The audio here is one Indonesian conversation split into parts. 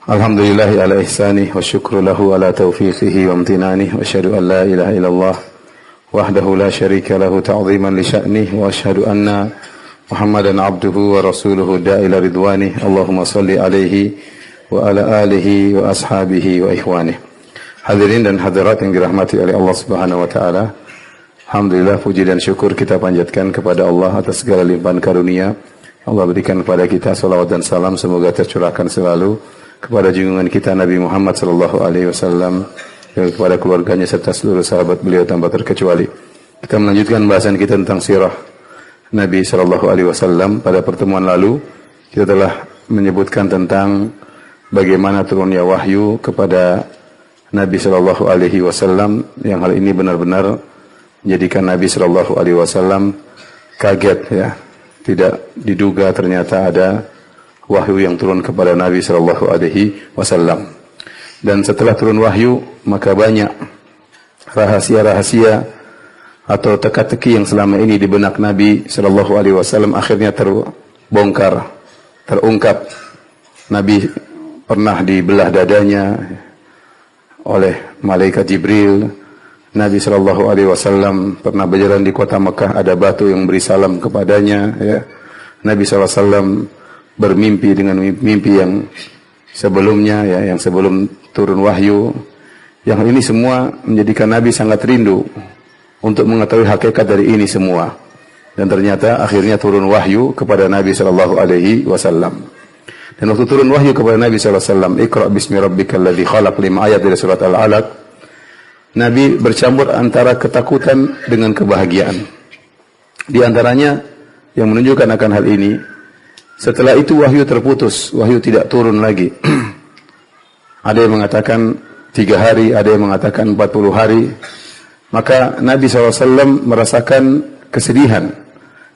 Alhamdulillahi ala ihsanih wa syukru lahu ala taufiqihi wa amtinanih wa asyhadu an la ilaha illallah wahdahu la syarika lahu ta'ziman li sya'nih wa asyhadu anna Muhammadan abduhu wa rasuluhu da'ila ridwanih. Allahumma salli alaihi wa ala alihi wa ashabihi wa ikhwanih. Hadirin dan hadirat yang dirahmati oleh Allah Subhanahu wa taala. Alhamdulillah, puji dan syukur kita panjatkan kepada Allah atas segala limpahan karunia. Allah berikan kepada kita salawat dan salam semoga tercurahkan selalu kepada junjungan kita Nabi Muhammad sallallahu alaihi wasallam, kepada keluarganya serta seluruh sahabat beliau tanpa terkecuali. Kita melanjutkan bahasan kita tentang sirah Nabi sallallahu alaihi wasallam. Pada pertemuan lalu kita telah menyebutkan tentang bagaimana turunnya wahyu kepada Nabi sallallahu alaihi wasallam, yang hal ini benar-benar menjadikan Nabi sallallahu alaihi wasallam kaget, ya. Tidak diduga ternyata ada wahyu yang turun kepada Nabi sallallahu alaihi wasallam. Dan setelah turun wahyu, maka banyak rahasia-rahasia atau teka-teki yang selama ini di benak Nabi sallallahu alaihi wasallam akhirnya terbongkar, terungkap. Nabi pernah dibelah dadanya oleh malaikat Jibril. Nabi sallallahu alaihi wasallam pernah berjalan di kota Mekah, ada batu yang beri salam kepadanya, ya. Nabi sallallahu alaihi wasallam bermimpi dengan mimpi yang sebelumnya, ya, yang sebelum turun wahyu. Yang ini semua menjadikan Nabi sangat rindu untuk mengetahui hakikat dari ini semua. Dan ternyata akhirnya turun wahyu kepada Nabi sallallahu alaihi wasallam. Dan waktu turun wahyu kepada Nabi sallallahu alaihi wasallam, Iqra bismi rabbikal ladzi khalaq, 5 ayat dari surat Al-Alaq, Nabi bercampur antara ketakutan dengan kebahagiaan. Di antaranya yang menunjukkan akan hal ini, setelah itu wahyu terputus, wahyu tidak turun lagi. Ada yang mengatakan 3 hari, ada yang mengatakan 40 hari. Maka Nabi SAW merasakan kesedihan.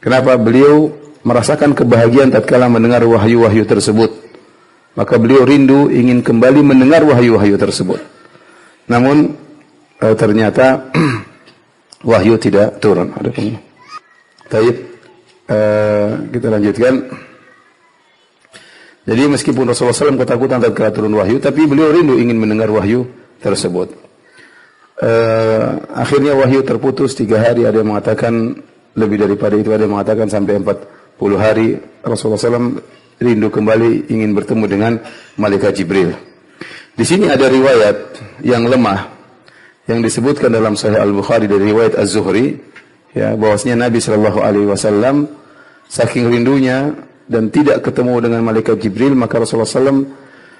Kenapa? Beliau merasakan kebahagiaan tatkala mendengar wahyu-wahyu tersebut. Maka beliau rindu ingin kembali mendengar wahyu-wahyu tersebut. Namun ternyata wahyu tidak turun. Baik, kita lanjutkan. Jadi meskipun Rasulullah SAW ketakutan tatkala turun wahyu, tapi beliau rindu ingin mendengar wahyu tersebut. Akhirnya wahyu terputus 3 hari, ada yang mengatakan lebih daripada itu, ada yang mengatakan sampai 40 hari. Rasulullah SAW rindu kembali ingin bertemu dengan malaikat Jibril. Di sini ada riwayat yang lemah yang disebutkan dalam Sahih Al-Bukhari dari riwayat Az-Zuhri, ya, bahwasanya Nabi sallallahu alaihi wasallam saking rindunya dan tidak ketemu dengan malaikat Jibril, maka Rasulullah SAW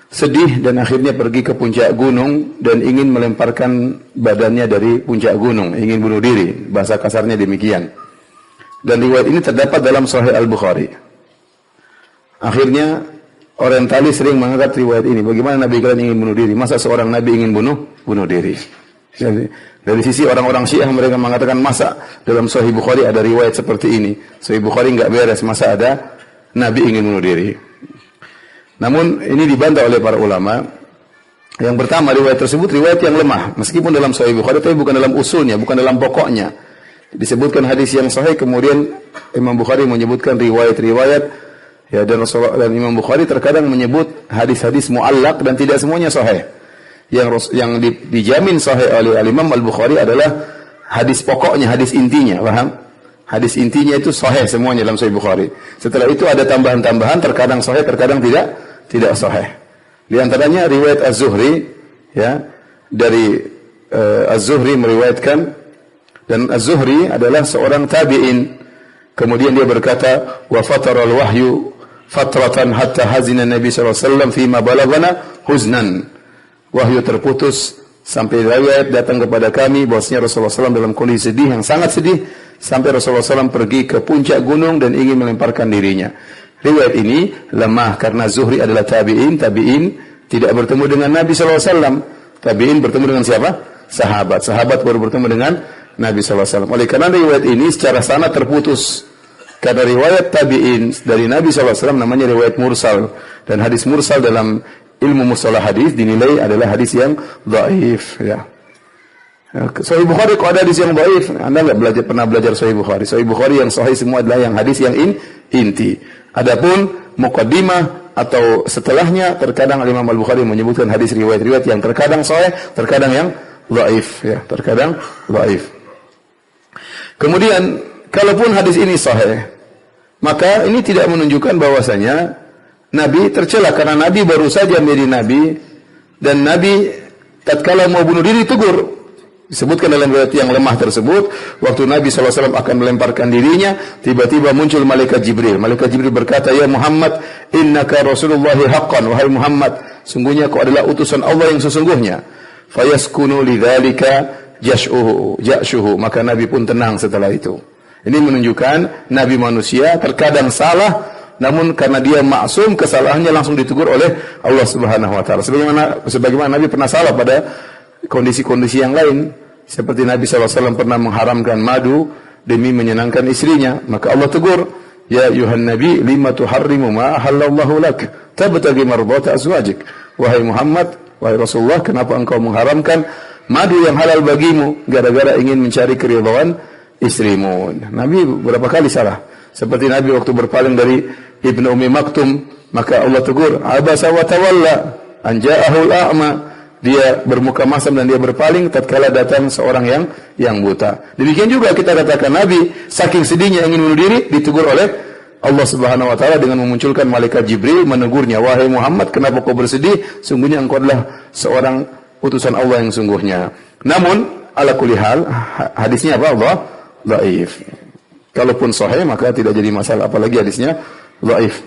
sedih dan akhirnya pergi ke puncak gunung dan ingin melemparkan badannya dari puncak gunung, ingin bunuh diri, bahasa kasarnya demikian. Dan riwayat ini terdapat dalam Sahih Al-Bukhari. Akhirnya orientalis sering mengangkat riwayat ini. Bagaimana Nabi kalian ingin bunuh diri? Masa seorang Nabi ingin bunuh diri? Jadi, dari sisi orang-orang Syiah mereka mengatakan, masa dalam Sahih Bukhari ada riwayat seperti ini? Sahih Bukhari enggak beres, masa ada Nabi ingin bunuh diri. Namun ini dibantah oleh para ulama. Yang pertama, riwayat tersebut riwayat yang lemah, meskipun dalam Sahih Bukhari, tapi bukan dalam usulnya, bukan dalam pokoknya. Disebutkan hadis yang sahih, kemudian Imam Bukhari menyebutkan riwayat-riwayat, ya, dan Rasulullah dan Imam Bukhari terkadang menyebut hadis-hadis muallaq dan tidak semuanya sahih. Yang dijamin sahih oleh Imam Al-Bukhari adalah hadis pokoknya, hadis intinya, paham? Hadis intinya itu sahih semuanya dalam Sahih Bukhari. Setelah itu ada tambahan-tambahan, terkadang sahih, terkadang tidak sahih. Di antaranya riwayat Az-Zuhri, ya, dari Az-Zuhri meriwayatkan, dan Az-Zuhri adalah seorang tabi'in. Kemudian dia berkata, wa fatara al-wahyu fatratan hatta hazina Nabi sallallahu alaihi wasallam fi ma balaghana huznan. Wahyu terputus sampai riwayat datang kepada kami bahwasanya Rasulullah SAW dalam kondisi sedih, yang sangat sedih, sampai Rasulullah SAW pergi ke puncak gunung dan ingin melemparkan dirinya. Riwayat ini lemah karena Zuhri adalah tabi'in tidak bertemu dengan Nabi SAW. Tabi'in bertemu dengan siapa? Sahabat baru bertemu dengan Nabi SAW. Oleh karena riwayat ini secara sanad terputus. Karena riwayat tabi'in dari Nabi SAW namanya riwayat mursal. Dan hadis mursal dalam ilmu mustalah hadis dinilai adalah hadis yang dhaif, ya. Sahih Bukhari kok ada hadis yang dhaif? Anda enggak pernah belajar Sahih Bukhari. Sahih Bukhari yang sahih semua adalah yang hadis yang inti. Adapun muqaddimah atau setelahnya, terkadang Imam Al-Bukhari menyebutkan hadis riwayat-riwayat yang terkadang sahih, terkadang yang dhaif, ya, terkadang dhaif. Kemudian, kalaupun hadis ini sahih, maka ini tidak menunjukkan bahwasanya Nabi tercela, karena Nabi baru saja menjadi Nabi, dan Nabi tatkala mau bunuh diri tegur. Disebutkan dalam riwayat yang lemah tersebut, waktu Nabi SAW akan melemparkan dirinya, tiba-tiba muncul malaikat Jibril. Malaikat Jibril berkata, "Ya Muhammad, innaka Rasulullahi haqqan." Wahai Muhammad, sungguhnya kau adalah utusan Allah yang sesungguhnya. Fayaskunu lidzalika ja'shuhu. Maka Nabi pun tenang setelah itu. Ini menunjukkan Nabi manusia terkadang salah, namun karena dia maksum, kesalahannya langsung ditegur oleh Allah Subhanahu wa taala. Sebagaimana Nabi pernah salah pada kondisi-kondisi yang lain. Seperti Nabi SAW pernah mengharamkan madu demi menyenangkan istrinya. Maka Allah tegur, "Ya ayuhan Nabi, lima tuharrimu ma ahallallahu lak, tabtaghi mardata azwajik." Wahai Muhammad, wahai Rasulullah, kenapa engkau mengharamkan madu yang halal bagimu? Gara-gara ingin mencari keridhaan istrimu. Nabi berapa kali salah. Seperti Nabi waktu berpaling dari Ibnu Ummi Maktum, maka Allah tegur, "Abasa wa tawalla an ja'ahul a'ma." Dia bermuka masam dan dia berpaling tatkala datang seorang yang buta. Demikian juga kita katakan Nabi saking sedihnya ingin bunuh diri, ditegur oleh Allah Subhanahu wa taala dengan memunculkan malaikat Jibril menegurnya, "Wahai Muhammad, kenapa kau bersedih? Sungguhnya engkau adalah seorang utusan Allah yang sungguhnya." Namun ala kulli hal hadisnya apa? Allah dhaif. Kalaupun sahih maka tidak jadi masalah, apalagi hadisnya dhaif.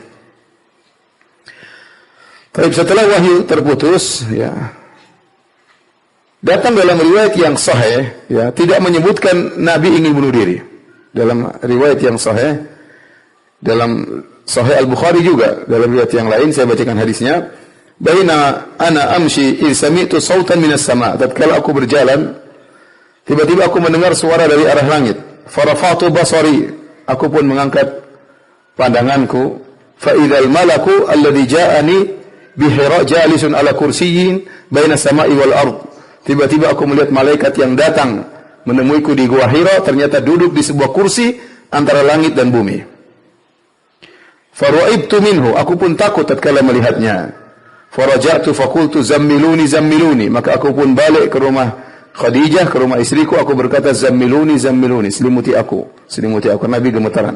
Tapi setelah wahyu terputus, ya, datang dalam riwayat yang sahih, ya, tidak menyebutkan Nabi ingin bunuh diri. Dalam riwayat yang sahih, dalam Sahih Al-Bukhari juga, dalam riwayat yang lain saya bacakan hadisnya. Baina ana amshi in sami'tu sautan minas sama'. Tatkala aku berjalan, tiba-tiba aku mendengar suara dari arah langit. Farafatu basari. Aku pun mengangkat pandanganku. Fa idzal malaku alladhi ja'ani bi Hira jalisun ala kursiyyin baina sama'i wal ard. Tiba-tiba aku melihat malaikat yang datang menemuiku di Gua Hira, ternyata duduk di sebuah kursi antara langit dan bumi. Faru'ibtu minhu, aku pun takut tatkala melihatnya. Faraja'tu faqultu zammiluni zammiluni, maka aku pun balik ke rumah Khadijah, ke rumah istriku, aku berkata zammiluni zammiluni, selimuti aku. Nabi gemetaran.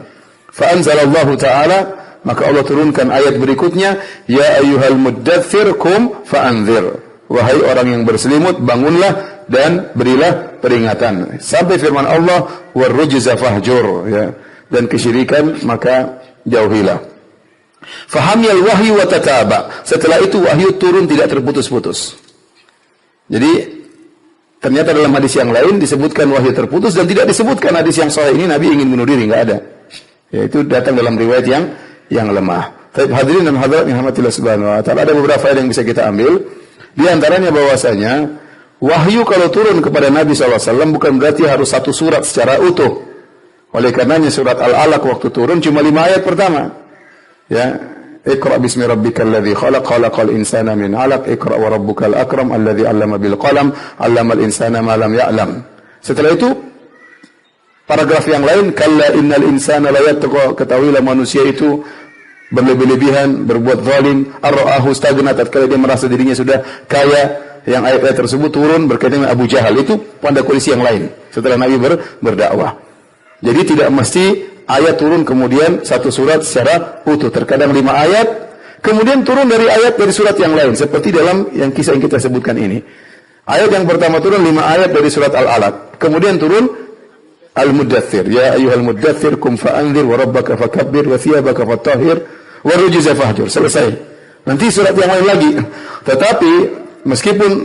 Fa anzalallahu ta'ala, maka Allah turunkan ayat berikutnya, ya ayyuhal muddaththir qum fa'anzir. Wahai orang yang berselimut, bangunlah dan berilah peringatan. Sampai firman Allah, warrujza fahjur, ya. Dan kesyirikan maka jauhilah. Fahamiyal wahyu wa tataba. Setelah itu wahyu turun tidak terputus-putus. Jadi ternyata dalam hadis yang lain disebutkan wahyu terputus dan tidak disebutkan hadis yang sahih ini Nabi ingin bunuh diri, enggak ada. Yaitu datang dalam riwayat yang lemah. Tapi hadirin dan hadirat yang rahmatillah subhanahu wa ta'ala, ada beberapa faedah yang bisa kita ambil. Di antaranya bahwasanya wahyu kalau turun kepada Nabi SAW bukan berarti harus satu surat secara utuh. Oleh karenanya surat Al-Alaq waktu turun cuma 5 ayat pertama. Ya, Iqra bismi rabbikal ladzi khalaq, khalaqal insana min 'alaq, Iqra wa rabbukal akram alladzi 'allama bil qalam, 'allamal insana ma lam ya'lam. Setelah itu paragraf yang lain, kalla innal insana la yattaqu, ketahuilah manusia itu berlebih-lebihan, berbuat zalim, ar-ra'ahu stagna, tatkala dia merasa dirinya sudah kaya. Yang ayat-ayat tersebut turun berkaitan dengan Abu Jahal, itu pada kondisi yang lain setelah Nabi berdakwah. Jadi tidak mesti ayat turun kemudian satu surat secara utuh, terkadang 5 ayat kemudian turun dari surat yang lain, seperti dalam yang kisah yang kita sebutkan ini. Ayat yang pertama turun 5 ayat dari surat Al-Alaq, kemudian turun Al-Muddaththir, ya ayyuhal muddaththir qum fa'anzir wa rabbaka fakabbir wa thiyabaka fatahhir wa rujza fahjur. Selesai. Nanti surat yang lain lagi. Tetapi meskipun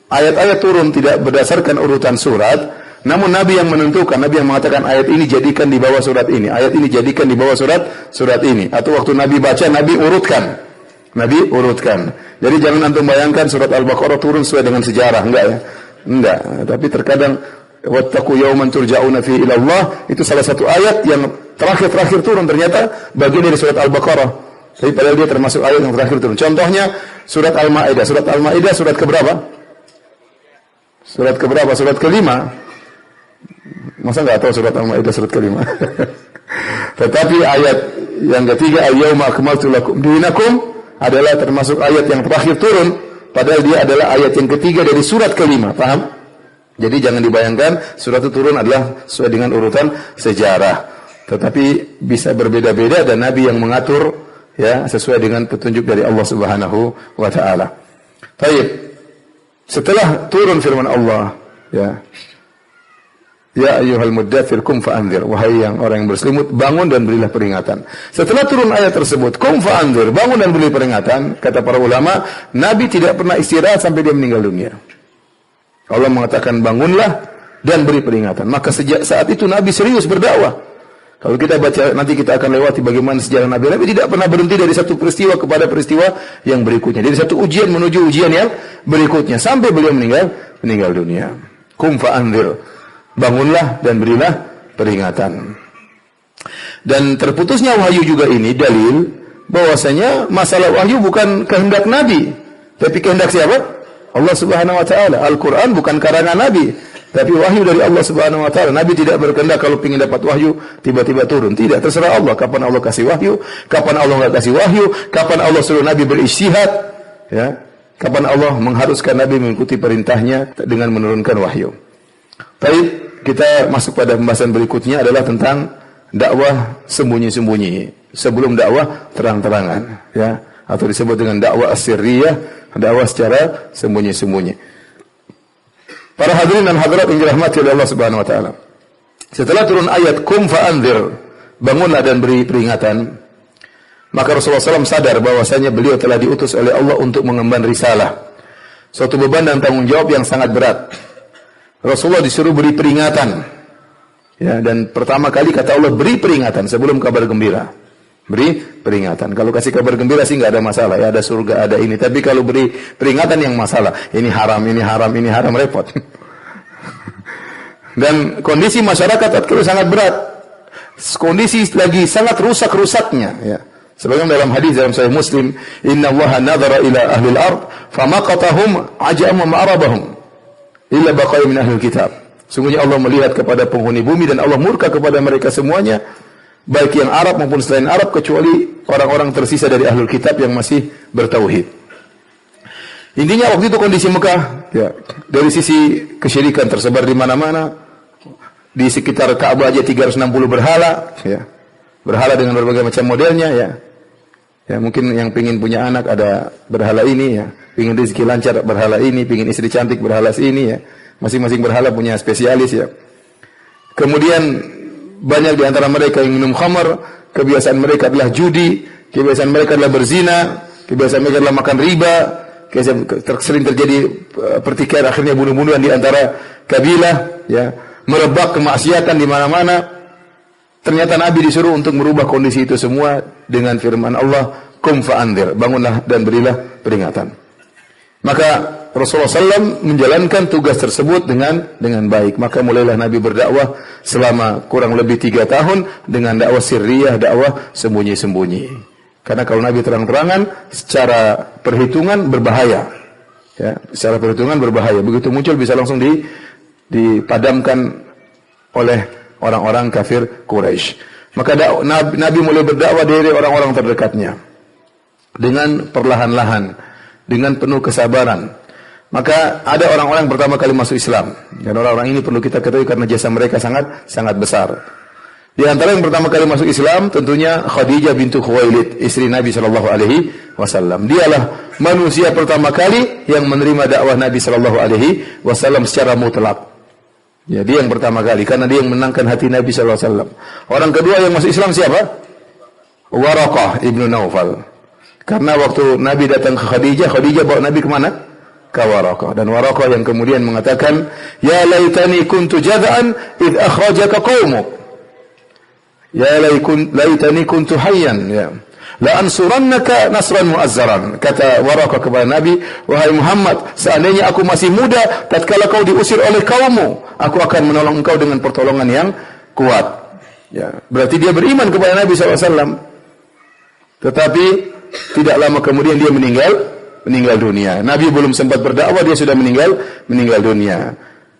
ayat-ayat turun tidak berdasarkan urutan surat, namun Nabi yang menentukan, Nabi yang mengatakan ayat ini jadikan di bawah surat ini, ayat ini jadikan di bawah surat ini. Atau waktu Nabi baca, Nabi urutkan. Jadi jangan antum bayangkan surat Al-Baqarah turun sesuai dengan sejarah, enggak ya? Enggak. Tapi terkadang wattaqu yawman turja'una fihi ila Allah, itu salah satu ayat yang terakhir turun, ternyata bagian dari surat Al-Baqarah. Tapi padahal dia termasuk ayat yang terakhir turun. Contohnya surat Al-Maidah. Surat Al-Maidah surat keberapa? Surat kelima. Masa enggak tahu surat Al-Maidah surat kelima? Tetapi ayat yang ketiga, al-yawma akmaltu lakum dinakum, adalah termasuk ayat yang terakhir turun, padahal dia adalah ayat yang ketiga dari surat kelima. Paham? Jadi jangan dibayangkan surat itu turun adalah sesuai dengan urutan sejarah. Tetapi bisa berbeda-beda dan Nabi yang mengatur ya sesuai dengan petunjuk dari Allah Subhanahu wa taala. Baik. Setelah turun firman Allah, ya. Ya ayyuhal muddatsir qum fa'anzir, wahai yang orang yang berselimut, bangun dan berilah peringatan. Setelah turun ayat tersebut, qum fa'anzir, bangun dan beri peringatan, kata para ulama, Nabi tidak pernah istirahat sampai dia meninggal dunia. Allah mengatakan bangunlah dan beri peringatan. Maka sejak saat itu Nabi serius berdakwah. Kalau kita baca nanti kita akan lewati bagaimana sejarah Nabi. Nabi tidak pernah berhenti dari satu peristiwa kepada peristiwa yang berikutnya. Dari satu ujian menuju ujian yang berikutnya sampai beliau meninggal dunia. Qum fa'anzir. Bangunlah dan berilah peringatan. Dan terputusnya wahyu juga ini dalil bahwasanya masalah wahyu bukan kehendak Nabi, tapi kehendak siapa? Allah Subhanahu wa taala. Al-Qur'an bukan karangan Nabi, tapi wahyu dari Allah Subhanahu wa taala. Nabi tidak berkehendak kalau ingin dapat wahyu tiba-tiba turun. Tidak, terserah Allah kapan Allah kasih wahyu, kapan Allah enggak kasih wahyu, kapan Allah suruh Nabi berijtihad, ya. Kapan Allah mengharuskan Nabi mengikuti perintahnya dengan menurunkan wahyu. Baik, kita masuk pada pembahasan berikutnya adalah tentang dakwah sembunyi-sembunyi sebelum dakwah terang-terangan, ya, atau disebut dengan dakwah as-sirriyah, dakwah secara sembunyi-sembunyi. Para hadirin dan hadirat yang dirahmati oleh Allah Subhanahu wa taala. Setelah turun ayat qum fa'anzir, bangunlah dan beri peringatan, maka Rasulullah SAW sadar bahwasanya beliau telah diutus oleh Allah untuk mengemban risalah. Suatu beban dan tanggung jawab yang sangat berat. Rasulullah disuruh beri peringatan. Ya, dan pertama kali kata Allah beri peringatan sebelum kabar gembira. Beri peringatan. Kalau kasih kabar gembira sih nggak ada masalah. Ya ada surga, ada ini. Tapi kalau beri peringatan yang masalah. Ini haram, ini haram, ini haram, repot. Dan kondisi masyarakat itu sangat berat. Kondisi lagi sangat rusak-rusaknya. Ya. Sebagaimana dalam hadis dalam Sahih Muslim, Inna Allaha nadhara ila ahli al-ard, famaqatahum ajam wa ma'arabahum, illa baqaya min ahli kitab. Sungguhnya Allah melihat kepada penghuni bumi dan Allah murka kepada mereka semuanya, baik yang Arab maupun selain Arab, kecuali orang-orang tersisa dari ahlul kitab yang masih bertauhid. Intinya waktu itu kondisi Mekah, ya, dari sisi kesyirikan tersebar di mana-mana. Di sekitar Ka'bah aja 360 berhala, ya. Berhala dengan berbagai macam modelnya, ya. Ya, mungkin yang pingin punya anak ada berhala ini, ya. Pingin rezeki lancar berhala ini, pingin istri cantik berhala ini, ya. Masing-masing berhala punya spesialis, ya. Kemudian banyak di antara mereka yang minum khamar, kebiasaan mereka adalah judi, kebiasaan mereka adalah berzina, kebiasaan mereka adalah makan riba, sering terjadi pertikaian akhirnya bunuh-bunuhan di antara kabilah, ya, merebak kemaksiatan di mana-mana. Ternyata Nabi disuruh untuk merubah kondisi itu semua dengan firman Allah, "Qum fa'anzir", bangunlah dan berilah peringatan. Maka Rasulullah SAW menjalankan tugas tersebut dengan baik. Maka mulailah Nabi berdakwah selama kurang lebih 3 tahun dengan dakwah sirriyah, dakwah sembunyi-sembunyi. Karena kalau Nabi terang-terangan, secara perhitungan berbahaya. Ya, secara perhitungan berbahaya. Begitu muncul bisa langsung dipadamkan oleh orang-orang kafir Quraisy. Maka Nabi mulai berdakwah dari orang-orang terdekatnya dengan perlahan-lahan, dengan penuh kesabaran. Maka ada orang-orang yang pertama kali masuk Islam, dan orang-orang ini perlu kita ketahui karena jasa mereka sangat besar. Di antara yang pertama kali masuk Islam tentunya Khadijah bintu Khuwailid, istri Nabi sallallahu alaihi wasallam. Dialah manusia pertama kali yang menerima dakwah Nabi sallallahu alaihi wasallam secara mutlak. Ya, dia yang pertama kali karena dia yang menangkan hati Nabi sallallahu alaihi wasallam. Orang kedua yang masuk Islam siapa? Waraqah ibnu Naufal. Karena waktu Nabi datang ke Khadijah, Khadijah bawa Nabi ke mana? Ke Waraqah. Dan Waraqah yang kemudian mengatakan, "Ya laitani kuntu jad'an id akhrajaka qaumuk. Ya laitani kuntu hayyan, ya. La ansurannaka nasran mu'azzaran." Kata Waraqah kepada Nabi, "Wahai Muhammad, seandainya aku masih muda tatkala kau diusir oleh kaummu, aku akan menolong engkau dengan pertolongan yang kuat." Ya, berarti dia beriman kepada Nabi SAW. Tetapi tidak lama kemudian dia meninggal dunia. Nabi belum sempat berdakwah, dia sudah meninggal dunia.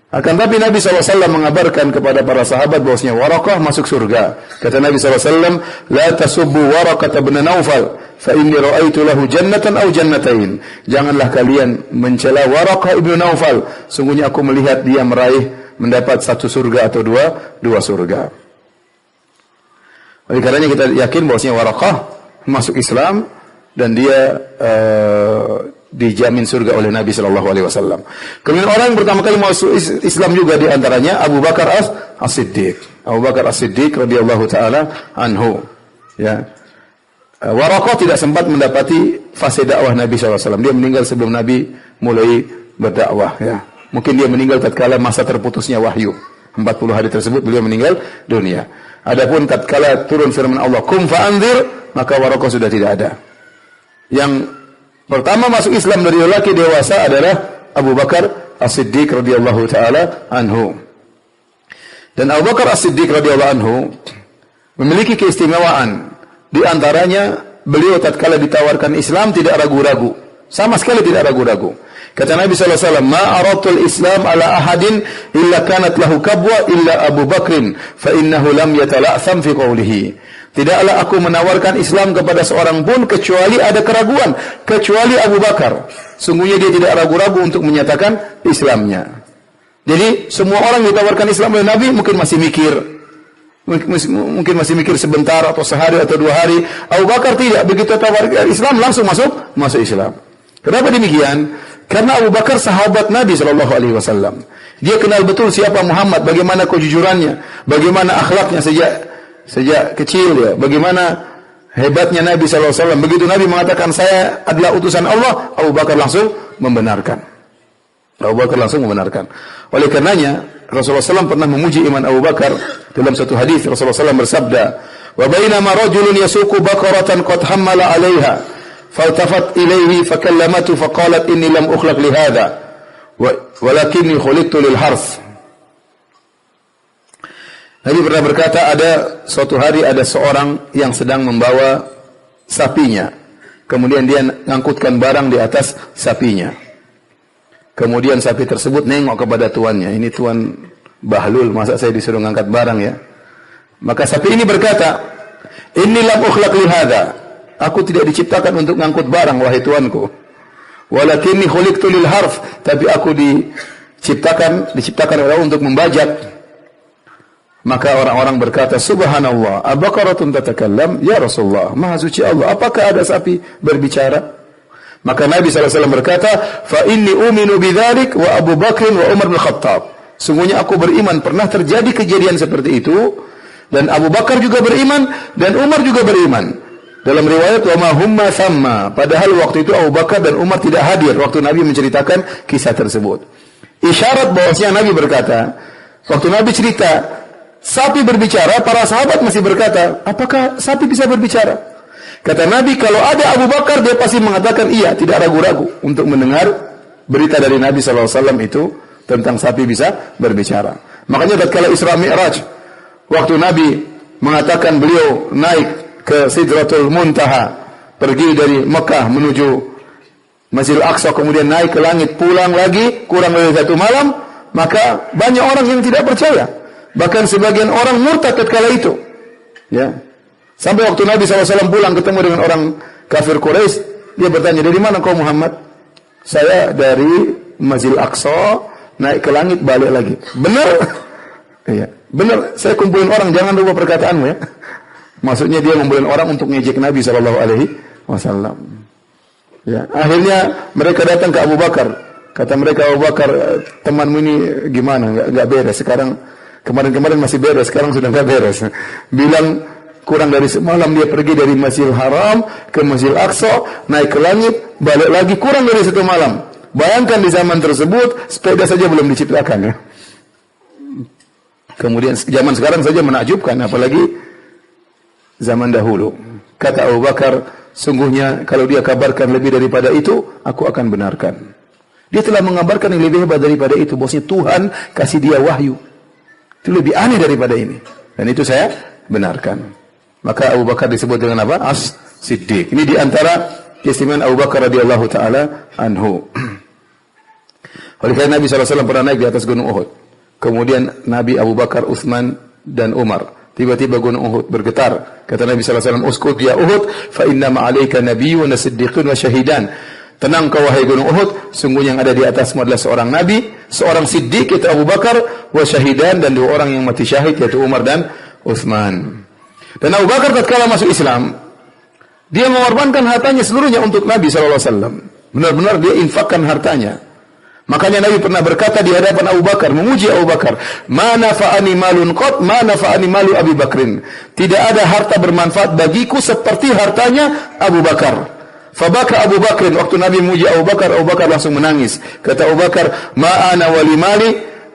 Akan tapi Nabi SAW mengabarkan kepada para sahabat bahwasanya Waraqah masuk surga. Kata Nabi SAW, la tasubbu Waraqah bin Naufal, fa inni ra'aitu lahu jannatan aw jannatain. Janganlah kalian mencela Waraqah ibnu Naufal. Sungguhnya aku melihat dia mendapat satu surga atau dua surga. Oleh karenanya kita yakin bahwasanya Waraqah masuk Islam dan dia dijamin surga oleh Nabi sallallahu alaihi wasallam. Kemudian orang yang pertama kali masuk Islam juga di antaranya Abu Bakar As-Siddiq. Abu Bakar As-Siddiq radhiyallahu taala anhu. Ya. Waraqah tidak sempat mendapati fase dakwah Nabi sallallahu alaihi wasallam. Dia meninggal sebelum Nabi mulai berdakwah, ya. Mungkin dia meninggal tatkala masa terputusnya wahyu. 40 hari tersebut beliau meninggal dunia. Adapun tatkala turun firman Allah, "Qum fa'anzir," maka Waraqah sudah tidak ada. Yang pertama masuk Islam dari lelaki dewasa adalah Abu Bakar As-Siddiq radhiyallahu taala anhu. Dan Abu Bakar As-Siddiq radhiyallahu anhu memiliki keistimewaan. Di antaranya beliau tatkala ditawarkan Islam tidak ragu-ragu, sama sekali tidak ragu-ragu. Kata Nabi sallallahu alaihi wasallam, "Ma aratul Islam ala ahadin illa kanat lahu kabwa illa Abu Bakrin, fa innahu lam yatala'tham fi qawlihi." Tidaklah aku menawarkan Islam kepada seorang pun kecuali ada keraguan, kecuali Abu Bakar. Sungguhnya dia tidak ragu-ragu untuk menyatakan Islamnya. Jadi semua orang ditawarkan Islam oleh Nabi mungkin masih mikir. Mungkin masih mikir sebentar atau sehari atau 2 hari. Abu Bakar tidak, begitu tawarkan Islam langsung masuk Islam. Kenapa demikian? Karena Abu Bakar sahabat Nabi sallallahu alaihi wasallam. Dia kenal betul siapa Muhammad, bagaimana kejujurannya, bagaimana akhlaknya sejak kecil ya, bagaimana hebatnya Nabi sallallahu alaihi wasallam. Begitu Nabi mengatakan saya adalah utusan Allah, Abu Bakar langsung membenarkan. Oleh karenanya Rasulullah SAW pernah memuji iman Abu Bakar dalam satu hadis. Rasulullah SAW bersabda, "Wa bainama rajulun yasuqu baqaratan qad hammala 'alaiha, faltafat ilaihi fakallamatu faqalat inni lam ukhlaq li hadha, walakinni khuliqtu lil harth." Nabi pernah berkata, ada suatu hari ada seorang yang sedang membawa sapinya. Kemudian dia mengangkutkan barang di atas sapinya. Kemudian sapi tersebut nengok kepada tuannya. Ini tuan bahlul, masa saya disuruh ngangkat barang ya? Maka sapi ini berkata, "Inni lam ukhlaq li hadha." Aku tidak diciptakan untuk mengangkut barang, wahai tuanku. Walakinni khuliqtu lil harf. Tapi aku diciptakan oleh Allah untuk membajak. Maka orang-orang berkata, "Subhanallah, abaqaratun tatakallam?" Ya Rasulullah, Maha suci Allah, apakah ada sapi berbicara? Maka Nabi SAW berkata, "Fa inni uminu bidzalik wa Abu Bakr wa Umar bin Khattab." Sungguhnya aku beriman pernah terjadi kejadian seperti itu, dan Abu Bakar juga beriman dan Umar juga beriman. Dalam riwayat wa ma humma thamma, padahal waktu itu Abu Bakar dan Umar tidak hadir waktu Nabi menceritakan kisah tersebut. Isyarat bahwasanya Nabi berkata, waktu Nabi cerita sapi berbicara, para sahabat masih berkata, apakah sapi bisa berbicara? Kata Nabi, kalau ada Abu Bakar, dia pasti mengatakan iya, tidak ragu-ragu untuk mendengar berita dari Nabi SAW itu tentang sapi bisa berbicara. Makanya tatkala Isra Mi'raj, waktu Nabi mengatakan beliau naik ke Sidratul Muntaha, pergi dari Mekah menuju Masjidil Aqsa, kemudian naik ke langit, pulang lagi, kurang dari 1 malam, maka banyak orang yang tidak percaya. Bahkan sebagian orang murtad tatkala itu. Ya. Sampai waktu Nabi SAW pulang ketemu dengan orang kafir Quraisy, dia bertanya, "Dari mana kau Muhammad?" "Saya dari Masjidil Aqsa, naik ke langit, balik lagi." "Benar?" "Iya, benar. Saya kumpulin orang, jangan lupa perkataanmu ya." Maksudnya dia ngumpulin orang untuk ngejek Nabi SAW. Ya, akhirnya mereka datang ke Abu Bakar. Kata mereka, "Abu Bakar, temanmu ini gimana? Enggak beres. Sekarang kemarin masih beres, sekarang sudah enggak beres." Bilang kurang dari semalam dia pergi dari Masjidil Haram ke Masjidil Aqsa, naik ke langit, balik lagi kurang dari 1 malam. Bayangkan di zaman tersebut sepeda saja belum diciptakan ya. Kemudian zaman sekarang saja menakjubkan, apalagi zaman dahulu. Kata Abu Bakar, sungguhnya kalau dia kabarkan lebih daripada itu, aku akan benarkan. Dia telah mengabarkan yang lebih hebat daripada itu, bahwasanya Tuhan kasih dia wahyu. Itu lebih aneh daripada ini. Dan itu saya benarkan. Maka Abu Bakar disebut dengan apa? As-Siddiq. Ini diantara keistimewaan Abu Bakar radhiyallahu taala anhu. Oleh karena Nabi SAW pernah naik di atas gunung Uhud. Kemudian Nabi Abu Bakar, Utsman dan Umar. Tiba-tiba gunung Uhud bergetar. Kata Nabi sallallahu alaihi wasallam, "Uskut ya Uhud, fa inna ma'alaika nabiyyun wa siddiqun wa syahidan." Tenang kau wahai gunung Uhud, sungguh yang ada di atasmu adalah seorang nabi, seorang siddiq yaitu Abu Bakar, wa syahidan dan dua orang yang mati syahid yaitu Umar dan Utsman. Dan Abu Bakar tatkala masuk Islam, dia mengorbankan hartanya seluruhnya untuk Nabi sallallahu alaihi wasallam. Benar-benar dia infakkan hartanya. Makanya Nabi pernah berkata di hadapan Abu Bakar, memuji Abu Bakar, "Ma nafa'ani malun qat, ma nafa'ani malu Abi Bakrin." Tidak ada harta bermanfaat bagiku seperti hartanya Abu Bakar. Fabaka Abu Bakrin, waktu Nabi memuji Abu Bakar langsung menangis. Kata Abu Bakar, "Ma ana wali mali,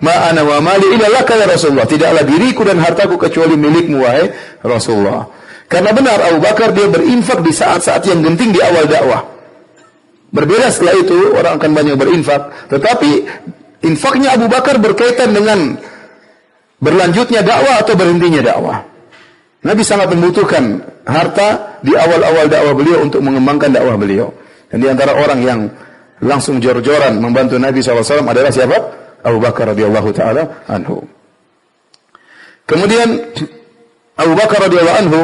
ma ana wa mali illa laka ya Rasulullah." Tidaklah diriku dan hartaku kecuali milikmu wahai Rasulullah. Karena benar Abu Bakar dia berinfak di saat-saat yang genting di awal dakwah. Berbeda setelah itu orang akan banyak berinfak, tetapi infaknya Abu Bakar berkaitan dengan berlanjutnya dakwah atau berhentinya dakwah. Nabi sangat membutuhkan harta di awal-awal dakwah beliau untuk mengembangkan dakwah beliau. Dan di antara orang yang langsung jor-joran membantu Nabi SAW adalah siapa? Abu Bakar radhiyallahu taala anhu. Kemudian Abu Bakar radhiyallahu anhu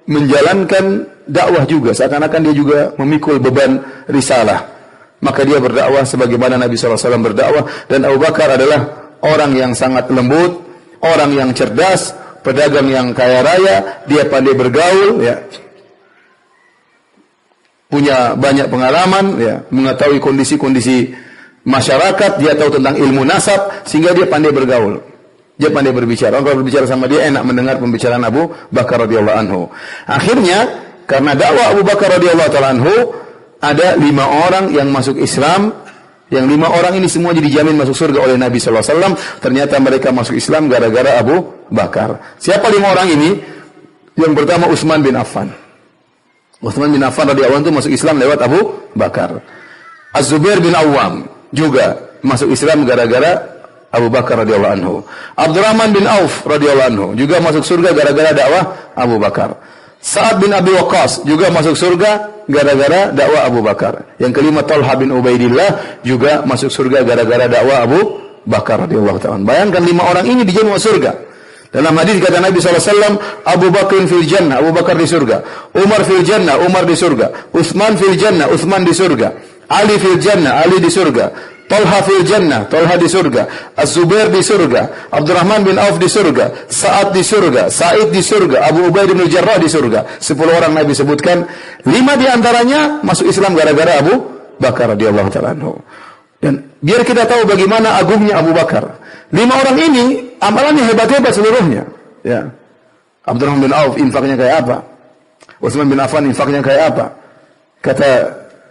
menjalankan dakwah juga, seakan-akan dia juga memikul beban risalah. Maka dia berdakwah sebagaimana Nabi SAW berdakwah. Dan Abu Bakar adalah orang yang sangat lembut, orang yang cerdas, pedagang yang kaya raya, dia pandai bergaul, ya, punya banyak pengalaman, ya, mengetahui kondisi-kondisi masyarakat, dia tahu tentang ilmu nasab, sehingga dia pandai bergaul. Dia pandai berbicara. Orang kalau berbicara sama dia enak mendengar pembicaraan Abu Bakar radhiyallahu anhu. Akhirnya karena dakwah Abu Bakar radhiyallahu taala anhu, ada 5 orang yang masuk Islam. Yang 5 orang ini semua dijamin masuk surga oleh Nabi sallallahu alaihi wasallam. Ternyata mereka masuk Islam gara-gara Abu Bakar. Siapa 5 orang ini? Yang pertama Utsman bin Affan. Utsman bin Affan radhiyallahu anhu masuk Islam lewat Abu Bakar. Az-Zubair bin Awwam juga masuk Islam gara-gara Abu Bakar radhiyallahu anhu. Abdurrahman bin Auf radhiyallahu anhu juga masuk surga gara-gara dakwah Abu Bakar. Sa'ad bin Abi Waqqas juga masuk surga gara-gara dakwah Abu Bakar. Yang kelima Talha bin Ubaidillah juga masuk surga gara-gara dakwah Abu Bakar radhiyallahu ta'ala. Bayangkan 5 orang ini dijamin masuk surga. Dalam hadis kata Nabi SAW, Abu Bakr fil jannah, Abu Bakar di surga. Umar fil jannah, Umar di surga. Utsman fil jannah, Utsman di surga. Ali fil jannah, Ali di surga. Talha fil jannah, Talha di surga. Az-Zubair di surga. Abdurrahman bin Auf di surga. Sa'ad di surga. Sa'id di surga. Abu Ubaidah bin Jarrah di surga. 10 orang Nabi sebutkan. 5 di antaranya masuk Islam gara-gara Abu Bakar radhiyallahu ta'ala anhu. Dan biar kita tahu bagaimana agungnya Abu Bakar. 5 orang ini amalannya hebat-hebat seluruhnya. Ya. Abdurrahman bin Auf infaknya kayak apa? Utsman bin Affan infaknya kayak apa? Kata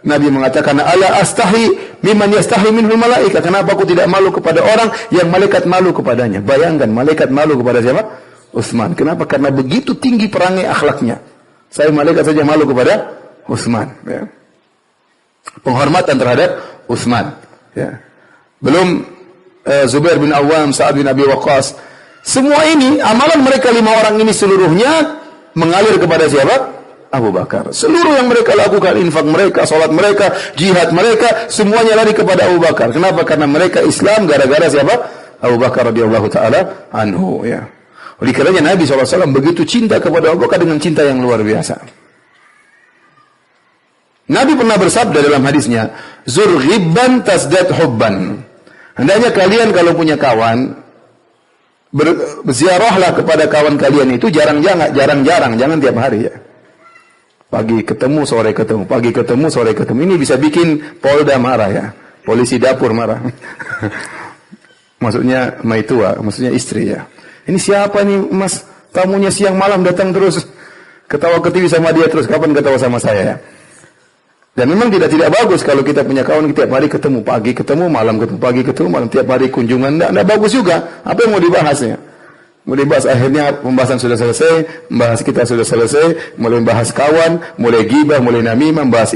Nabi mengatakan, "Ala astahi mimman yastahi minhul malaika." Kenapa aku tidak malu kepada orang yang malaikat malu kepadanya? Bayangkan, malaikat malu kepada siapa? Utsman. Kenapa? Karena begitu tinggi perangai akhlaknya. Saya malaikat saja malu kepada Utsman. Ya. Penghormatan terhadap Utsman. Ya. Belum Zubair bin Awwam, Sa'ad bin Abi Waqqas. Semua ini, amalan mereka 5 orang ini seluruhnya mengalir kepada siapa? Abu Bakar. Seluruh yang mereka lakukan, infak mereka, salat mereka, jihad mereka, semuanya lari kepada Abu Bakar. Kenapa? Karena mereka Islam gara-gara siapa? Abu Bakar radhiyallahu taala anhu, ya. Oleh karenanya Nabi SAW begitu cinta kepada Abu Bakar dengan cinta yang luar biasa. Nabi pernah bersabda dalam hadisnya, "Zur ghibban tasdad hubban." Hendaknya kalian kalau punya kawan, berziarahlah kepada kawan kalian itu jarang-jarang, jangan tiap hari, ya. Pagi ketemu, sore ketemu, pagi ketemu, sore ketemu. Ini bisa bikin Polda marah, ya. Polisi dapur marah. Maksudnya maitua, maksudnya istri, ya. Ini siapa nih mas? Tamunya siang malam datang terus. Ketawa-ketiwi sama dia terus. Kapan ketawa sama saya, ya? Dan memang tidak bagus kalau kita punya kawan tiap hari ketemu. Pagi ketemu, malam ketemu, pagi ketemu, malam. Tiap hari kunjungan. Tidak bagus juga. Apa yang mau dibahasnya? Mau dibahas, akhirnya pembahasan sudah selesai, membahas kita sudah selesai, mulai membahas kawan, mulai gibah, mulai namimah, membahas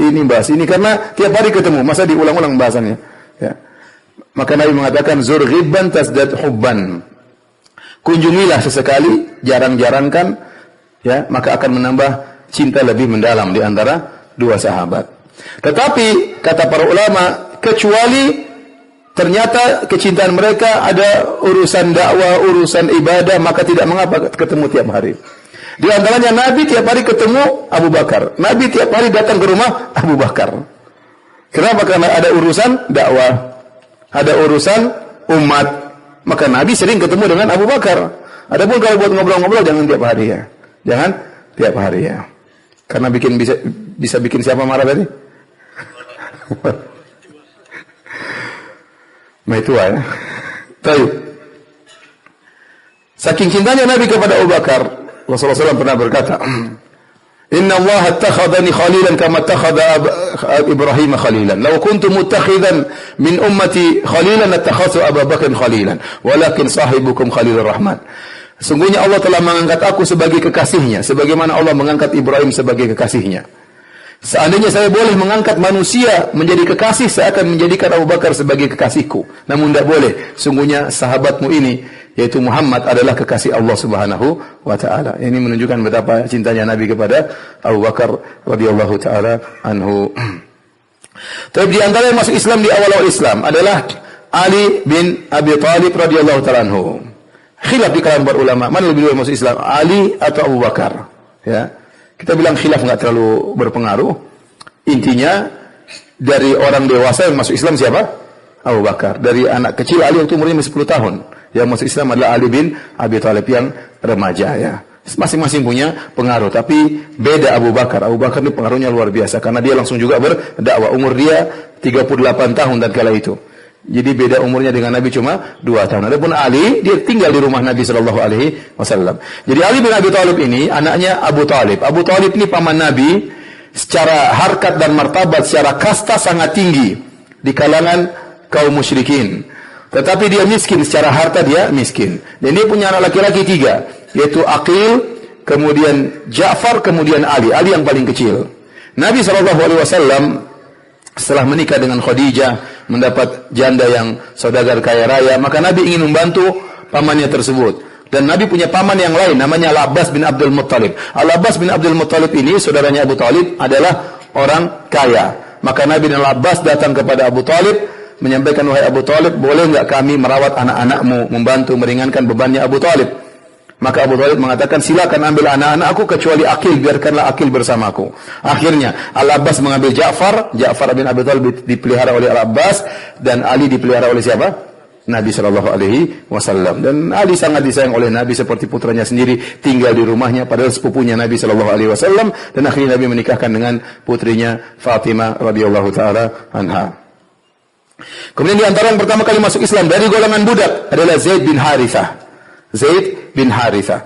ini, karena tiap hari ketemu, masa diulang-ulang pembahasannya. Ya. Maka Nabi mengatakan, zur ghibban tasdad hubban. Kunjungilah sesekali, jarang-jarangkan, ya, maka akan menambah cinta lebih mendalam di antara 2 sahabat. Tetapi, kata para ulama, kecuali ternyata kecintaan mereka ada urusan dakwah, urusan ibadah, maka tidak mengapa ketemu tiap hari. Di antaranya Nabi tiap hari ketemu Abu Bakar. Nabi tiap hari datang ke rumah Abu Bakar. Kenapa? Karena ada urusan dakwah, ada urusan umat. Maka Nabi sering ketemu dengan Abu Bakar. Adapun kalau buat ngobrol-ngobrol jangan tiap hari ya. Jangan tiap hari ya. Karena bisa bikin siapa marah tadi? Maitua ya. Baik. Saking cintanya Nabi kepada Abu Bakar, Rasulullah SAW pernah berkata, Inna Allah attakhadhani khalilan kama attakhadha Ibrahim khalilan. Law kuntu muttakhidan min ummati khalilan attakhadhu Abu Bakr khalilan. Walakin sahibukum Khalilur Rahman. Sungguhnya Allah telah mengangkat aku sebagai kekasihnya, sebagaimana Allah mengangkat Ibrahim sebagai kekasihnya. Seandainya saya boleh mengangkat manusia menjadi kekasih, saya akan menjadikan Abu Bakar sebagai kekasihku. Namun tidak boleh. Sungguhnya sahabatmu ini, yaitu Muhammad, adalah kekasih Allah Subhanahu wa Ta'ala. Ini menunjukkan betapa cintanya Nabi kepada Abu Bakar radhiyallahu taala anhu. Tapi di antara yang masuk Islam di awal-awal Islam adalah Ali bin Abi Thalib radhiyallahu taala anhu. Khilaf di kalangan para ulama, mana lebih dulu masuk Islam, Ali atau Abu Bakar? Ya. Kita bilang khilaf enggak terlalu berpengaruh. Intinya dari orang dewasa yang masuk Islam siapa? Abu Bakar. Dari anak kecil Ali waktu umurnya masih 10 tahun. Yang masuk Islam adalah Ali bin Abi Thalib yang remaja ya. Masing-masing punya pengaruh, tapi beda Abu Bakar. Abu Bakar ini pengaruhnya luar biasa karena dia langsung juga berdakwah. Umur dia 38 tahun dan kala itu. Jadi beda umurnya dengan Nabi cuma 2 tahun. Adapun Ali, dia tinggal di rumah Nabi sallallahu alaihi wasallam. Jadi Ali bin Abi Thalib ini anaknya Abu Thalib. Abu Thalib ini paman Nabi, secara harkat dan martabat, secara kasta sangat tinggi di kalangan kaum musyrikin. Tetapi dia miskin, secara harta dia miskin. Dan dia punya anak laki-laki 3, yaitu Aqil, kemudian Ja'far, kemudian Ali. Ali yang paling kecil. Nabi sallallahu alaihi wasallam setelah menikah dengan Khadijah, mendapat janda yang saudagar kaya raya, maka Nabi ingin membantu pamannya tersebut. Dan Nabi punya paman yang lain, namanya Al-Abbas bin Abdul Muttalib. Al-Abbas bin Abdul Muttalib ini, saudaranya Abu Talib, adalah orang kaya. Maka Nabi dan Al-Abbas datang kepada Abu Talib, menyampaikan, wahai Abu Talib, boleh enggak kami merawat anak-anakmu, membantu meringankan bebannya Abu Talib? Maka Abu Talib mengatakan, silakan ambil anak-anakku kecuali Aqil, biarkanlah Aqil bersamaku. Akhirnya Al-Abbas mengambil Ja'far bin Abi Thalib dipelihara oleh Al-Abbas, dan Ali dipelihara oleh siapa? Nabi sallallahu alaihi wasallam. Dan Ali sangat disayang oleh Nabi seperti putranya sendiri, tinggal di rumahnya padahal sepupunya Nabi sallallahu alaihi wasallam, dan akhirnya Nabi menikahkan dengan putrinya Fatimah radhiyallahu taala anha. Kemudian di antara yang pertama kali masuk Islam dari golongan budak adalah Zaid bin Harithah. Zaid bin Harithah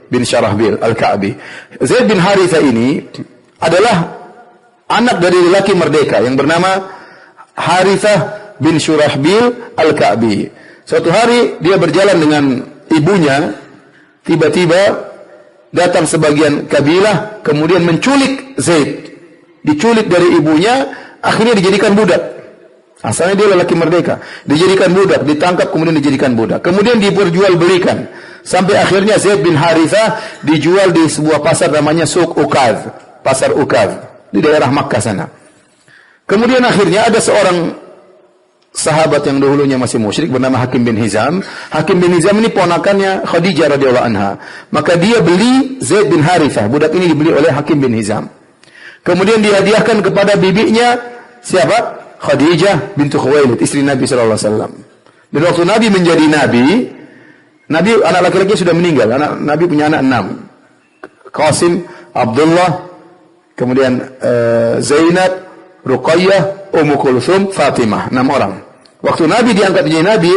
bin Syarahbil Al-Ka'bi. Zaid bin Harithah ini adalah anak dari lelaki merdeka yang bernama Harithah bin Syurahbil Al-Ka'bi. Suatu hari dia berjalan dengan ibunya, tiba-tiba datang sebagian kabilah kemudian menculik Zaid. Diculik dari ibunya, akhirnya dijadikan budak. Asalnya dia lelaki merdeka, dijadikan budak, ditangkap kemudian dijadikan budak, kemudian diperjualbelikan, sampai akhirnya Zaid bin Harithah dijual di sebuah pasar namanya Suq Ukaz, pasar Ukaz di daerah Makkah sana. Kemudian akhirnya ada seorang sahabat yang dahulunya masih musyrik bernama Hakim bin Hizam. Hakim bin Hizam ini ponakannya Khadijah radhiyallahu anha. Maka dia beli Zaid bin Harithah, budak ini dibeli oleh Hakim bin Hizam. Kemudian dihadiahkan kepada bibinya siapa? Khadijah bintu Khuwailid, istri Nabi sallallahu alaihi wasallam. Dan waktu Nabi menjadi Nabi anak laki-laki sudah meninggal. Nabi punya anak 6. Qasim, Abdullah, kemudian Zainab, Ruqayyah, Ummu Kulthum, Fatimah, 6 orang. Waktu Nabi diangkat menjadi Nabi,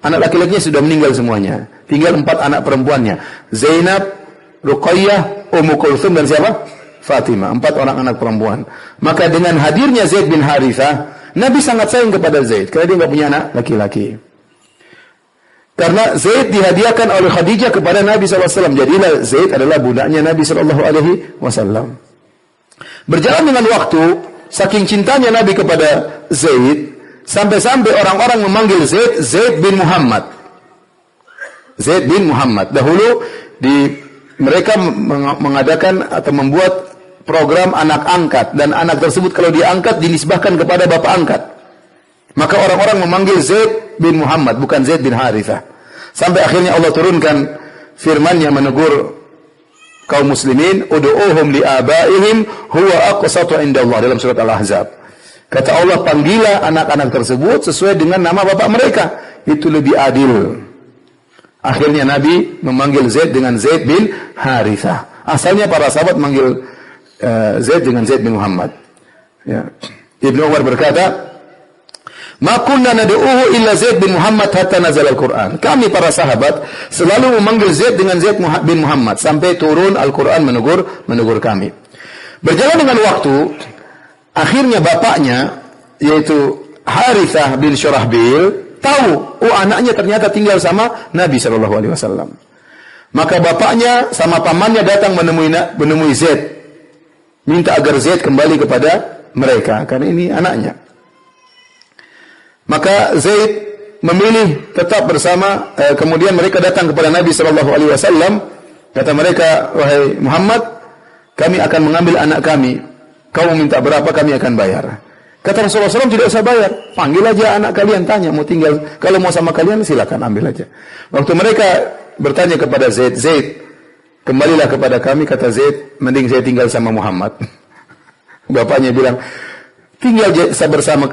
anak laki-lakinya sudah meninggal semuanya. Tinggal 4 anak perempuannya. Zainab, Ruqayyah, Ummu Kulthum dan siapa? Fatimah. 4 orang anak perempuan. Maka dengan hadirnya Zaid bin Harithah, Nabi sangat sayang kepada Zaid karena dia enggak punya anak laki-laki. Karena Zaid dihadiahkan oleh Khadijah kepada Nabi SAW. Jadilah Zaid adalah budaknya Nabi SAW. Berjalan dengan waktu, saking cintanya Nabi kepada Zaid, sampai-sampai orang-orang memanggil Zaid, Zaid bin Muhammad. Zaid bin Muhammad. Dahulu mereka mengadakan atau membuat program anak angkat, dan anak tersebut kalau diangkat dinisbahkan kepada bapak angkat. Maka orang-orang memanggil Zaid bin Muhammad, bukan Zaid bin Harithah. Sampai akhirnya Allah turunkan firman-Nya menegur kaum muslimin, ud'uuhum li'abaihim huwa aqsatu indallah, dalam surat Al-Ahzab. Kata Allah, panggillah anak-anak tersebut sesuai dengan nama bapak mereka, itu lebih adil. Akhirnya Nabi memanggil Zaid dengan Zaid bin Harithah. Asalnya para sahabat manggil Zaid dengan Zaid bin Muhammad. Ya. Ibnu Umar berkata, "Ma kunna nad'uhu illa Zaid bin Muhammad hatta nazal al-Qur'an." Kami para sahabat selalu memanggil Zaid dengan Zaid bin Muhammad sampai turun Al-Qur'an menegur kami. Berjalan dengan waktu, akhirnya bapaknya yaitu Harithah bin Syurahbil tahu, anaknya ternyata tinggal sama Nabi sallallahu alaihi wasallam. Maka bapaknya sama pamannya datang menemui Zaid, minta agar Zaid kembali kepada mereka karena ini anaknya. Maka Zaid memilih tetap bersama. Kemudian mereka datang kepada Nabi sallallahu alaihi wasallam. Kata mereka, "Wahai Muhammad, kami akan mengambil anak kami. Kau minta berapa, kami akan bayar." Kata Rasulullah SAW, "Tidak usah bayar. Panggil aja anak kalian, tanya mau tinggal. Kalau mau sama kalian silakan ambil aja." Waktu mereka bertanya kepada Zaid, "Zaid, kembalilah kepada kami." Kata Zaid, "Mending saya tinggal sama Muhammad." Bapaknya bilang, "Tinggal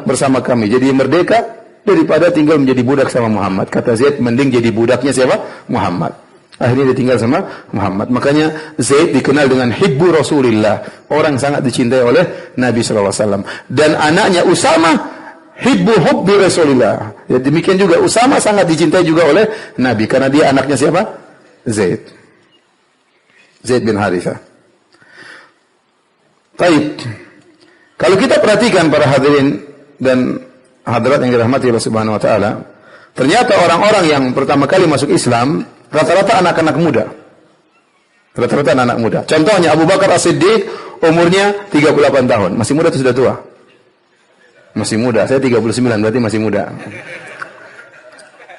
bersama kami, jadi merdeka daripada tinggal menjadi budak sama Muhammad." Kata Zaid, "Mending jadi budaknya siapa? Muhammad." Akhirnya dia tinggal sama Muhammad. Makanya Zaid dikenal dengan Hibbu Rasulillah, orang sangat dicintai oleh Nabi SAW. Dan anaknya Usama Hubbi Rasulillah. Ya, demikian juga Usama sangat dicintai juga oleh Nabi karena dia anaknya siapa? Zaid bin Harithah. Baik. Kalau kita perhatikan para hadirin dan hadirat yang dirahmati Allah Subhanahu wa taala, ternyata orang-orang yang pertama kali masuk Islam rata-rata anak-anak muda. Rata-rata anak muda. Contohnya Abu Bakar As-Siddiq umurnya 38 tahun. Masih muda atau sudah tua? Masih muda. Saya 39, berarti masih muda.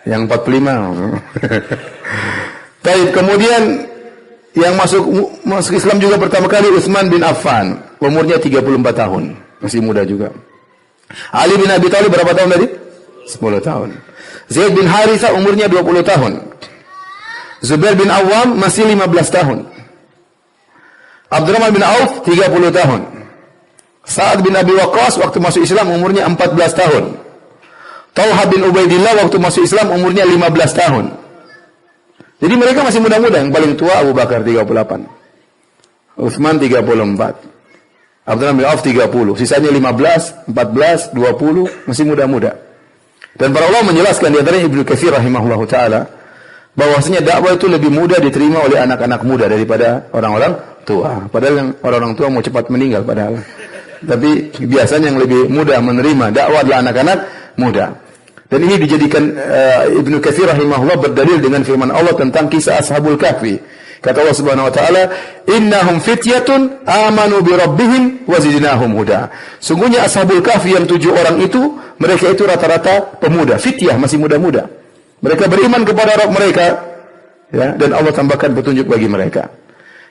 Yang 45. Baik, kemudian yang masuk Islam juga pertama kali Utsman bin Affan, umurnya 34 tahun. Masih muda juga. Ali bin Abi Thalib berapa tahun tadi? 10 tahun. Zaid bin Harithah umurnya 20 tahun. Zubair bin Awam masih 15 tahun. Abdurrahman bin Auf 30 tahun. Sa'ad bin Abi Waqqas waktu masuk Islam umurnya 14 tahun. Talha bin Ubaidillah waktu masuk Islam umurnya 15 tahun. Jadi mereka masih muda-muda. Yang paling tua Abu Bakar 38. Utsman 34. Abdurrahman bin Auf 30. Sisanya 15, 14, 20. Masih muda-muda. Dan para ulama menjelaskan, di antaranya Ibnu Katsir rahimahullahu ta'ala, bahwasanya dakwah itu lebih mudah diterima oleh anak-anak muda daripada orang-orang tua. Padahal yang orang-orang tua mau cepat meninggal padahal. Tapi biasanya yang lebih mudah menerima dakwah adalah anak-anak muda. Dan ini dijadikan Ibnu Katsir rahimahullah berdalil dengan firman Allah tentang kisah Ashabul Kahfi. Kata Allah Subhanahu wa taala, "Innahum fityatun amanu bi rabbihim wa zidnahum huda." Sungguhnya Ashabul Kahfi yang 7 orang itu, mereka itu rata-rata pemuda, fityah, masih muda-muda. Mereka beriman kepada Rabb mereka, ya, dan Allah tambahkan petunjuk bagi mereka.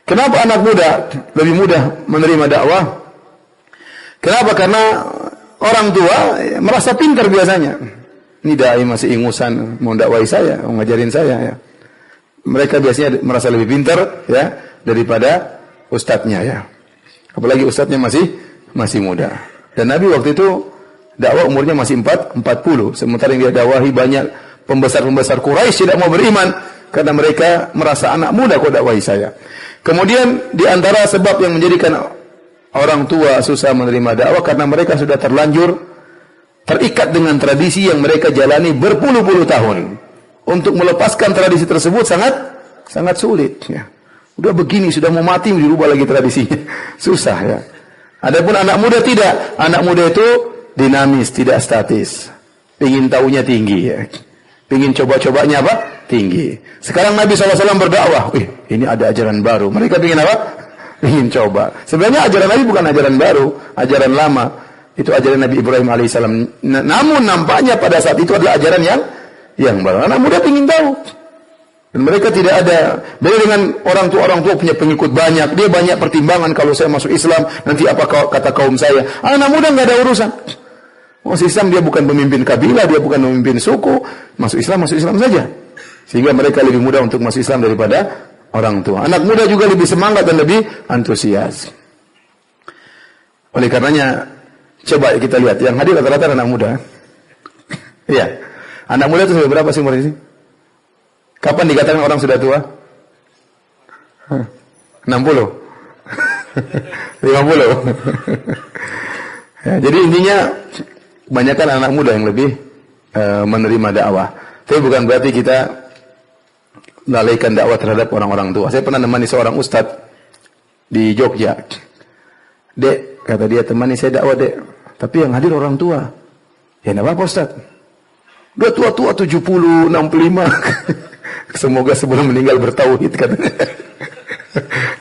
Kenapa anak muda lebih mudah menerima dakwah? Kenapa? Karena orang tua merasa pintar biasanya. Ini dai masih ingusan mau dakwai saya, mau ngajarin saya, ya. Mereka biasanya merasa lebih pintar, ya, daripada ustadznya, ya. Apalagi ustadznya masih muda. Dan Nabi waktu itu dakwah umurnya masih 40, sementara yang dia dakwahi banyak pembesar-pembesar Quraisy tidak mau beriman karena mereka merasa anak muda kok dakwahi saya. Kemudian di antara sebab yang menjadikan orang tua susah menerima dakwah karena mereka sudah terlanjur terikat dengan tradisi yang mereka jalani berpuluh-puluh tahun. Untuk melepaskan tradisi tersebut sangat sulit, ya. Udah begini sudah mau mati dirubah lagi tradisinya. Susah, ya. Adapun anak muda tidak. Anak muda itu dinamis, tidak statis. Ingin tahunya tinggi, ya. Ingin coba-cobanya apa? Tinggi. Sekarang Nabi SAW berdakwah. Ini ada ajaran baru. Mereka ingin apa? Ingin coba. Sebenarnya ajaran Nabi bukan ajaran baru. Ajaran lama. Itu ajaran Nabi Ibrahim AS. Namun nampaknya pada saat itu adalah ajaran yang baru. Anak muda ingin tahu. Dan mereka tidak ada. Beda dengan orang tua punya pengikut banyak. Dia banyak pertimbangan kalau saya masuk Islam. Nanti apa kata kaum saya. Anak muda nggak ada urusan. Masuk Islam dia bukan pemimpin kabilah, dia bukan pemimpin suku, masuk Islam saja. Sehingga mereka lebih mudah untuk masuk Islam daripada orang tua. Anak muda juga lebih semangat dan lebih antusias. Oleh karenanya, coba kita lihat, yang hadir rata-rata anak muda. Iya. Anak muda itu sampai berapa sih umur ini? Kapan dikatakan orang sudah tua? 60. 50. Ya, jadi intinya kebanyakan anak muda yang lebih menerima dakwah. Tapi bukan berarti kita lalaikan dakwah terhadap orang-orang tua. Saya pernah menemani seorang ustadz di Jogja. Dek, kata dia, temani saya dakwah, Dek. Tapi yang hadir orang tua. Ya enggak apa-apa, Ustaz. Udah tua-tua 70, 65. Semoga sebelum meninggal bertauhid katanya.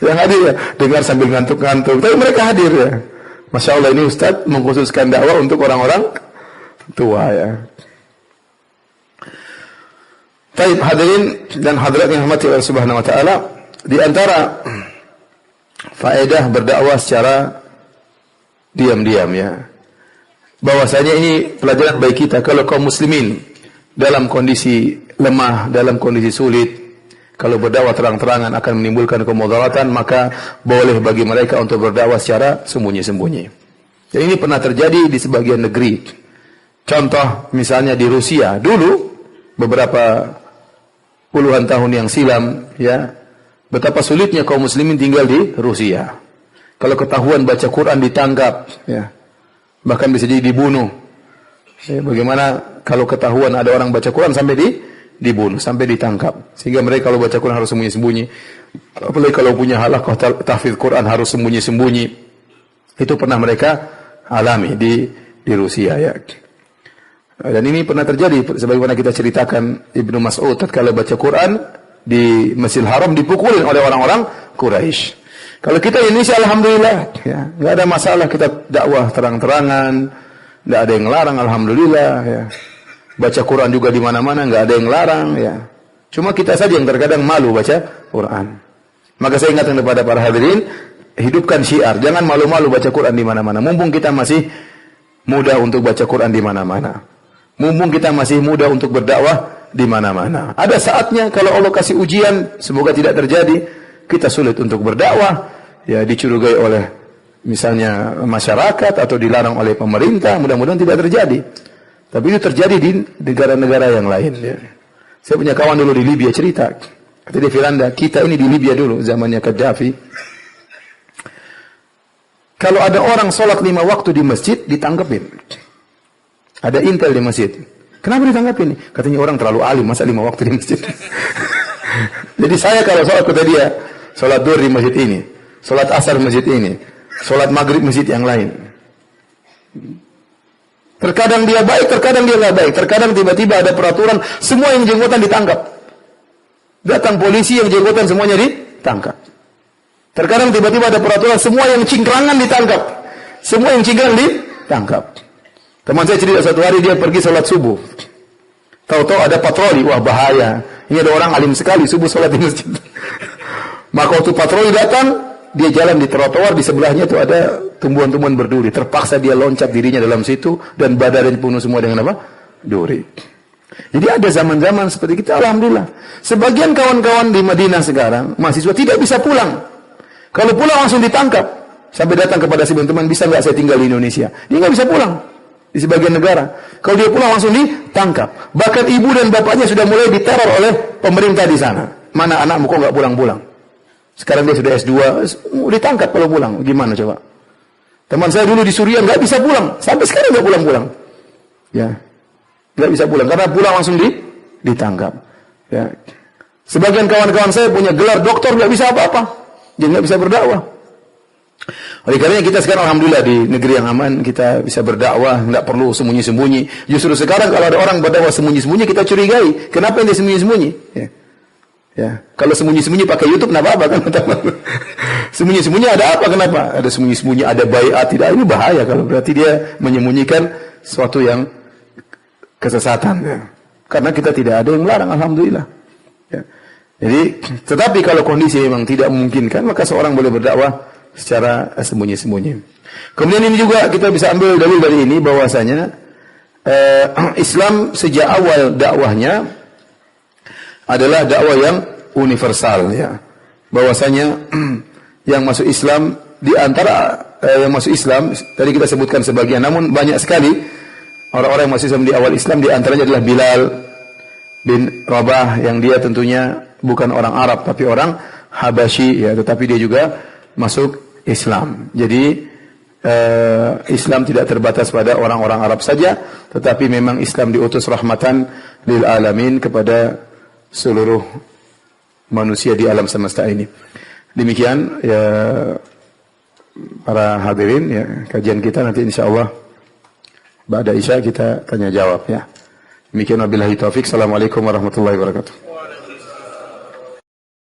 Yang hadir ya, dengar sambil ngantuk-ngantuk. Tapi mereka hadir ya. Masya Allah, ini Ustaz mengkhususkan dakwah untuk orang-orang tua ya. Baik, hadirin dan hadirat yang dirahmati Allah Subhanahu wa taala, di antara faedah berdakwah secara diam-diam ya. Bahwasanya ini pelajaran bagi kita kalau kaum muslimin dalam kondisi lemah, dalam kondisi sulit, kalau berdakwah terang-terangan akan menimbulkan kemudaratan, maka boleh bagi mereka untuk berdakwah secara sembunyi-sembunyi. Dan ini pernah terjadi di sebagian negeri. Contoh misalnya di Rusia dulu beberapa puluhan tahun yang silam ya, betapa sulitnya kaum muslimin tinggal di Rusia. Kalau ketahuan baca Quran ditangkap ya. Bahkan bisa jadi dibunuh. Ya, bagaimana kalau ketahuan ada orang baca Quran sampai dibunuh, sampai ditangkap. Sehingga mereka kalau baca Quran harus sembunyi-sembunyi. Apalagi kalau punya halaqah tahfidz Quran harus sembunyi-sembunyi. Itu pernah mereka alami di Rusia ya. Dan ini pernah terjadi sebagaimana kita ceritakan Ibnu Mas'ud tatkala baca Quran di Masjidil Haram dipukulin oleh orang-orang Quraisy. Kalau kita di Indonesia alhamdulillah ya, enggak ada masalah, kita dakwah terang-terangan, enggak ada yang larang alhamdulillah ya. Baca Quran juga di mana-mana enggak ada yang larang ya. Cuma kita saja yang terkadang malu baca Quran. Maka saya ingatkan kepada para hadirin, hidupkan syiar, jangan malu-malu baca Quran di mana-mana. Mumpung kita masih muda untuk baca Quran di mana-mana. Mumpung kita masih muda untuk berdakwah di mana-mana. Ada saatnya kalau Allah kasih ujian, semoga tidak terjadi, kita sulit untuk berdakwah, ya dicurigai oleh misalnya masyarakat atau dilarang oleh pemerintah, mudah-mudahan tidak terjadi. Tapi itu terjadi di negara-negara yang lain. Ya. Saya punya kawan dulu di Libya cerita, kata dia, Firanda, kita ini di Libya dulu, zamannya Gaddafi. Kalau ada orang sholat 5 waktu di masjid, ditangkepin. Ada intel di masjid. Kenapa ditangkapin? Katanya orang terlalu alim, masa 5 waktu di masjid. Jadi saya kalau sholat kata dia, sholat duhur di masjid ini, sholat asar masjid ini, sholat maghrib masjid yang lain. Terkadang dia baik, terkadang dia nggak baik. Terkadang tiba-tiba ada peraturan, semua yang jenggotan ditangkap. Datang polisi yang jenggotan semuanya ditangkap. Terkadang tiba-tiba ada peraturan, semua yang cingkrangan ditangkap. Semua yang cingkrang ditangkap. Teman saya cerita satu hari dia pergi sholat subuh. Tahu-tahu ada patroli, wah bahaya. Ini ada orang alim sekali subuh sholat di masjid. Maka waktu patroli datang, dia jalan di trotoar, di sebelahnya itu ada tumbuhan-tumbuhan berduri. Terpaksa dia loncat dirinya dalam situ dan badannya penuh semua dengan apa? Duri. Jadi ada zaman-zaman seperti kita, alhamdulillah. Sebagian kawan-kawan di Madinah sekarang, mahasiswa tidak bisa pulang. Kalau pulang langsung ditangkap. Sampai datang kepada sebagian teman, bisa nggak saya tinggal di Indonesia? Dia nggak bisa pulang. Di sebagian negara. Kalau dia pulang langsung ditangkap. Bahkan ibu dan bapaknya sudah mulai diteror oleh pemerintah di sana. Mana anakmu kok nggak pulang-pulang? Sekarang dia sudah S2, ditangkap kalau pulang. Gimana coba? Teman saya dulu di Suriah nggak bisa pulang. Sampai sekarang nggak pulang-pulang. Ya, nggak bisa pulang. Karena pulang langsung ditangkap. Ya. Sebagian kawan-kawan saya punya gelar doktor nggak bisa apa-apa. Dia nggak bisa berdakwah. Oleh karenanya kita sekarang alhamdulillah di negeri yang aman, kita bisa berdakwah, nggak perlu sembunyi-sembunyi. Justru sekarang kalau ada orang berdakwah sembunyi-sembunyi, kita curigai. Kenapa dia sembunyi-sembunyi? Ya. Ya. Kalau sembunyi-sembunyi pakai YouTube, nggak apa-apa kan? Sembunyi-sembunyi ada apa? Kenapa? Ada sembunyi-sembunyi, ada baiat, tidak. Ini bahaya kalau berarti dia menyembunyikan sesuatu yang kesesatan. Ya. Karena kita tidak ada yang melarang, alhamdulillah. Ya. Jadi, tetapi kalau kondisi memang tidak memungkinkan, maka seorang boleh berdakwah secara sembunyi-sembunyi. Kemudian ini juga kita bisa ambil dalil dari ini bahwasanya Islam sejak awal dakwahnya adalah dakwah yang universal ya. Bahwasanya yang masuk Islam di antara yang masuk Islam tadi kita sebutkan sebagian, namun banyak sekali orang-orang yang masuk Islam di awal Islam, di antaranya adalah Bilal bin Rabah yang dia tentunya bukan orang Arab tapi orang Habasyi ya, tetapi dia juga masuk Islam. Jadi Islam tidak terbatas pada orang-orang Arab saja, tetapi memang Islam diutus rahmatan lil alamin kepada seluruh manusia di alam semesta ini. Demikian ya para hadirin ya, kajian kita nanti insyaallah ba'da Isya kita tanya jawab ya. Demikian wabillahi taufik. Assalamualaikum warahmatullahi wabarakatuh.